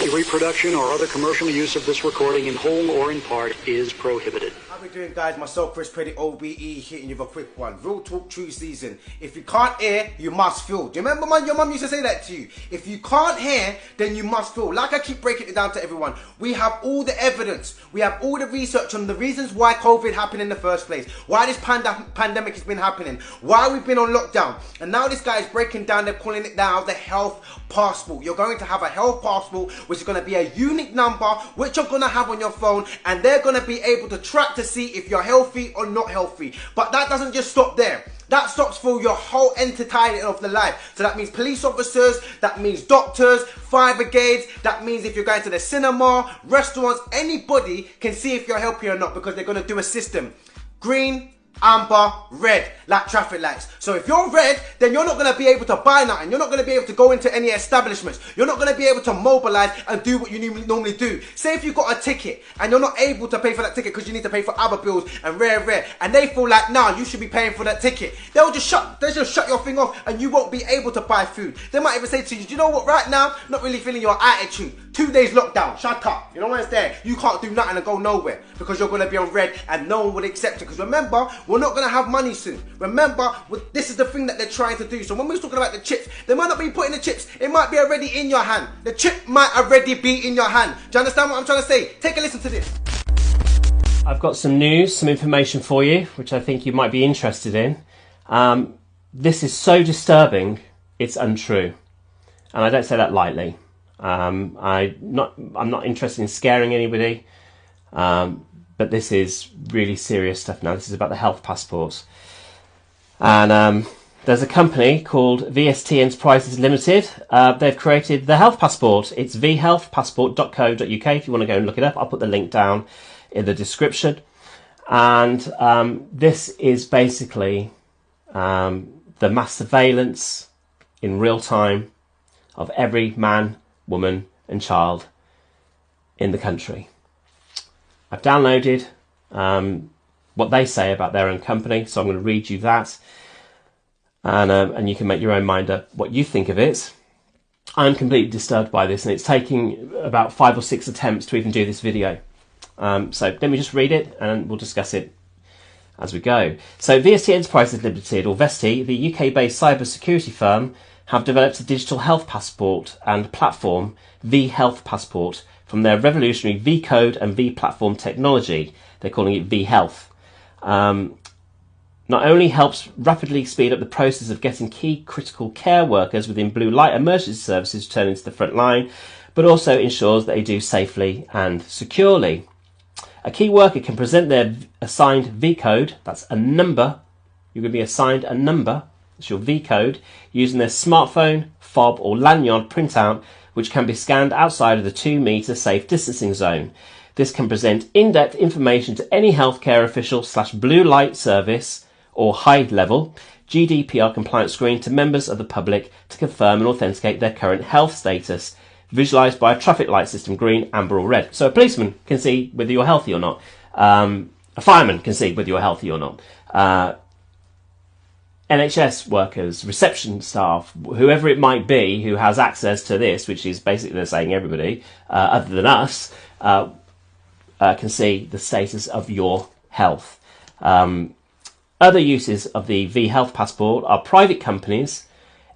Any reproduction or other commercial use of this recording in whole or in part is prohibited. How we doing, guys? Myself, Chris Pretty, OBE, hitting you with a quick one. Real talk, true season. If you can't hear, you must feel. Do you remember, man? Your mum used to say that to you. If you can't hear, then you must feel. Like I keep breaking it down to everyone. We have all the evidence. We have all the research on the reasons why COVID happened in the first place. Why this pandemic has been happening. Why we've been on lockdown. And now this guy is breaking down, they're calling it now the health passport. You're going to have a health passport, which is going to be a unique number, which you're going to have on your phone, and they're going to be able to track to see if you're healthy or not healthy. But that doesn't just stop there. That stops for your whole entirety of the life. So that means police officers, that means doctors, fire brigades, that means if you're going to the cinema, restaurants, anybody can see if you're healthy or not, because they're going to do a system. Green, amber, red, like traffic lights. So if you're red, then you're not going to be able to buy nothing. You're not going to be able to go into any establishments. You're not going to be able to mobilize and do what you normally do. Say if you've got a ticket and you're not able to pay for that ticket because you need to pay for other bills and rare, and they feel like, nah, you should be paying for that ticket. They'll just shut your thing off and you won't be able to buy food. They might even say to you, do you know what, right now, not really feeling your attitude. 2 days lockdown, shut up. You know what I'm saying? You can't do nothing and go nowhere because you're going to be on red and no one would accept it. Because remember, we're not going to have money soon. Remember, this is the thing that they're trying to do. So when we're talking about the chips, they might not be putting the chips. It might be already in your hand. The chip might already be in your hand. Do you understand what I'm trying to say? Take a listen to this. I've got some news, some information for you, which I think you might be interested in. This is so disturbing, it's untrue. And I don't say that lightly. I'm not interested in scaring anybody, but this is really serious stuff now. This is about the health passports. And there's a company called VST Enterprises Limited. They've created the health passport. It's vhealthpassport.co.uk if you want to go and look it up. I'll put the link down in the description. And this is basically the mass surveillance in real time of every man, woman and child in the country. I've downloaded what they say about their own company, so I'm going to read you that, and you can make your own mind up what you think of it. I'm completely disturbed by this, and it's taking about 5 or 6 attempts to even do this video. So let me just read it and we'll discuss it as we go. So VST Enterprises Limited, or VST, the UK-based cybersecurity firm, have developed a digital health passport and platform, vHealth Passport, from their revolutionary vCode and vPlatform technology. They're calling it vHealth. Not only helps rapidly speed up the process of getting key critical care workers within blue light emergency services returning to the front line, but also ensures that they do safely and securely. A key worker can present their assigned vCode, that's a number, you're going to be assigned a number, it's your vCode, using their smartphone, fob or lanyard printout, which can be scanned outside of the 2 metre safe distancing zone. This can present in-depth information to any healthcare official / blue light service or high level GDPR compliant screen to members of the public to confirm and authenticate their current health status, visualised by a traffic light system, green, amber or red. So a policeman can see whether you're healthy or not. A fireman can see whether you're healthy or not. NHS workers, reception staff, whoever it might be who has access to this, which is basically they're saying everybody other than us, can see the status of your health. Other uses of the vHealth Passport are private companies,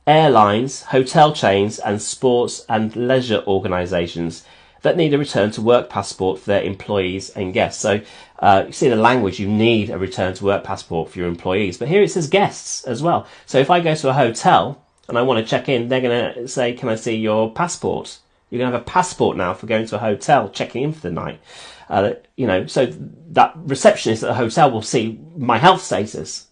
airlines, hotel chains and sports and leisure organisations that need a return to work passport for their employees and guests. So you see the language, you need a return to work passport for your employees, but here it says guests as well. So if I go to a hotel and I want to check in, they're going to say, can I see your passport? You're going to have a passport now for going to a hotel, checking in for the night. So that receptionist at the hotel will see my health status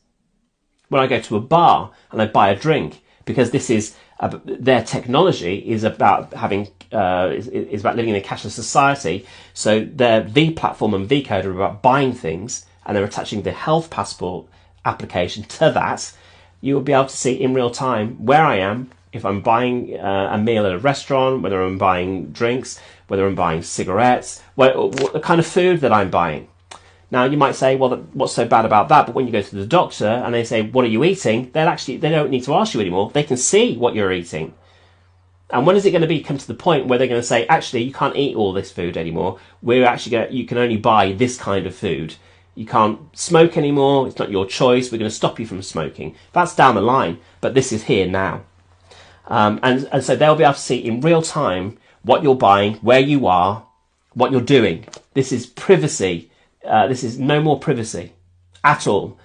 when I go to a bar and I buy a drink, because this is their technology is about having is about living in a cashless society. So their V platform and vCode are about buying things, and they're attaching the health passport application to that. You will be able to see in real time where I am, if I'm buying a meal at a restaurant, whether I'm buying drinks, whether I'm buying cigarettes, what the kind of food that I'm buying. Now you might say, well, what's so bad about that? But when you go to the doctor and they say, what are you eating? They don't need to ask you anymore. They can see what you're eating. And when is it going to come to the point where they're going to say, actually, you can't eat all this food anymore. You can only buy this kind of food. You can't smoke anymore. It's not your choice. We're going to stop you from smoking. That's down the line, but this is here now. And so they'll be able to see in real time what you're buying, where you are, what you're doing. This is privacy. This is no more privacy at all.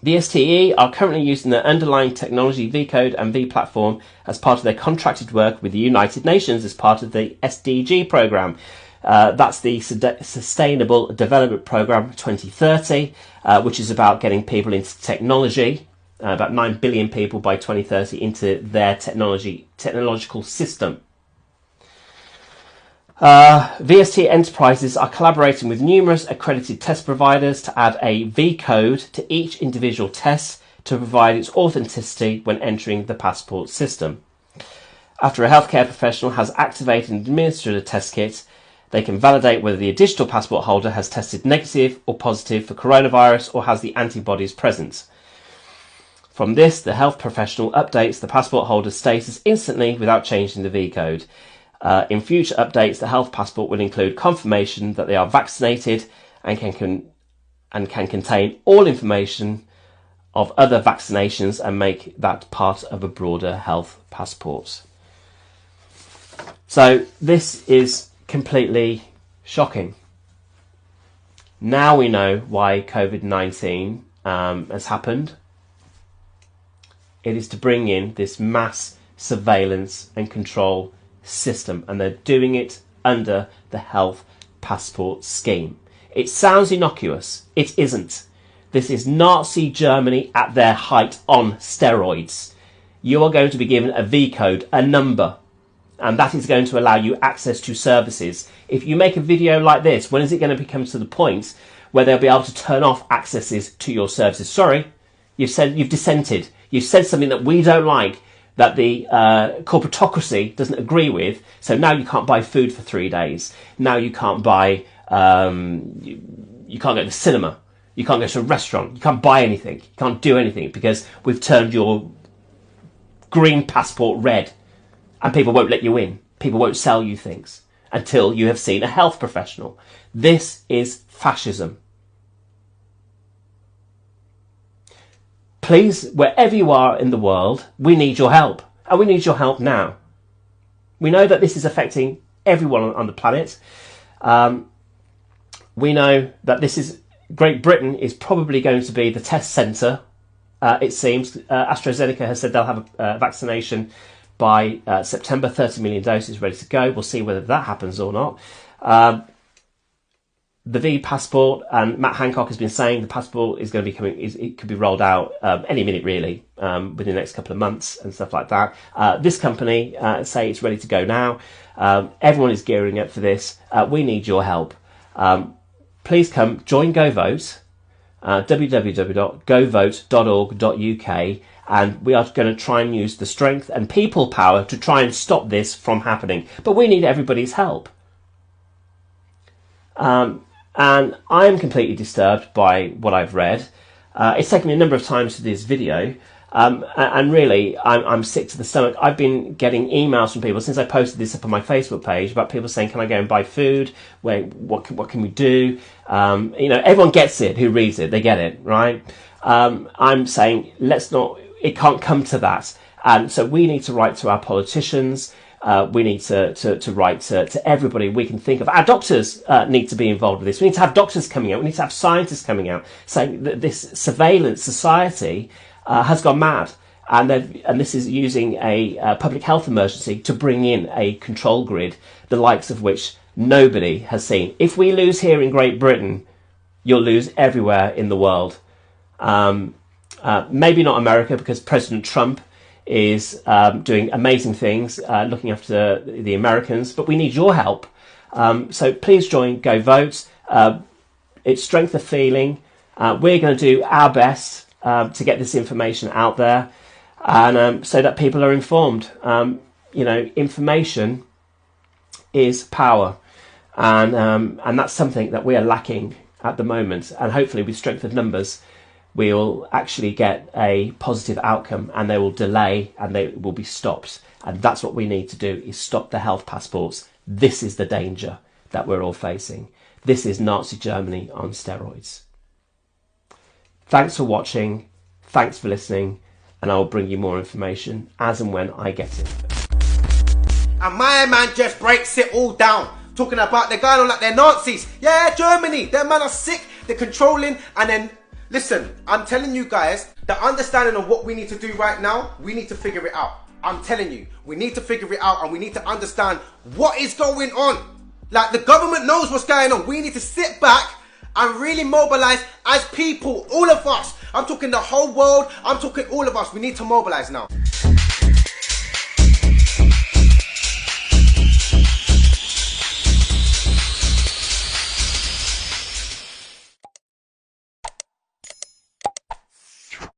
The STE are currently using the underlying technology VCode and vPlatform as part of their contracted work with the United Nations as part of the SDG programme. That's the Sustainable Development Programme 2030, which is about getting people into technology, about 9 billion people by 2030 into their technological system. VST Enterprises are collaborating with numerous accredited test providers to add a V-code to each individual test to provide its authenticity when entering the passport system. After a healthcare professional has activated and administered a test kit, they can validate whether the digital passport holder has tested negative or positive for coronavirus or has the antibodies present. From this, the health professional updates the passport holder's status instantly without changing the V-code. In future updates, the health passport will include confirmation that they are vaccinated and can contain all information of other vaccinations and make that part of a broader health passport. So this is completely shocking. Now we know why COVID-19 has happened. It is to bring in this mass surveillance and control system, and they're doing it under the health passport scheme. It sounds innocuous. It isn't. This is Nazi Germany at their height on steroids. You are going to be given a V-code, a number, and that is going to allow you access to services. If you make a video like this, when is it going to become to the point where they'll be able to turn off accesses to your services? Sorry, you've dissented. You've said something that we don't like, that the corporatocracy doesn't agree with. So now you can't buy food for 3 days. Now you can't buy, you can't go to the cinema. You can't go to a restaurant. You can't buy anything. You can't do anything because we've turned your green passport red and people won't let you in. People won't sell you things until you have seen a health professional. This is fascism. Please, wherever you are in the world, we need your help. And we need your help now. We know that this is affecting everyone on the planet. We know that Great Britain is probably going to be the test centre, it seems. AstraZeneca has said they'll have a vaccination by September, 30 million doses ready to go. We'll see whether that happens or not. The V passport, and Matt Hancock has been saying the passport is going to be coming. It could be rolled out any minute, really, within the next couple of months and stuff like that. This company say it's ready to go now. Everyone is gearing up for this. We need your help. Please come join GoVote, www.govote.org.uk, and we are going to try and use the strength and people power to try and stop this from happening. But we need everybody's help. And I am completely disturbed by what I've read. It's taken me a number of times to do this video, and really, I'm sick to the stomach. I've been getting emails from people since I posted this up on my Facebook page about people saying, "Can I go and buy food? What can we do?" Everyone gets it who reads it. They get it, right? I'm saying it can't come to that, and so we need to write to our politicians. We need to write to everybody we can think of. Our doctors need to be involved with this. We need to have doctors coming out. We need to have scientists coming out saying that this surveillance society has gone mad. And this is using a public health emergency to bring in a control grid, the likes of which nobody has seen. If we lose here in Great Britain, you'll lose everywhere in the world. Maybe not America, because President Trump is doing amazing things, looking after the Americans, but we need your help. So please join Go Vote. It's strength of feeling. We're going to do our best to get this information out there, and so that people are informed. Information is power, and that's something that we are lacking at the moment. And hopefully, with strength of numbers, we will actually get a positive outcome, and they will delay and they will be stopped. And that's what we need to do, is stop the health passports. This is the danger that we're all facing. This is Nazi Germany on steroids. Thanks for watching. Thanks for listening. And I will bring you more information as and when I get it. And my man just breaks it all down. Talking about they're going on like they're Nazis. Yeah, Germany. Their men are sick. They're controlling. And then, listen, I'm telling you guys, the understanding of what we need to do right now, we need to figure it out. I'm telling you, we need to figure it out, and we need to understand what is going on. Like, the government knows what's going on. We need to sit back and really mobilize as people, all of us. I'm talking the whole world. I'm talking all of us. We need to mobilize now.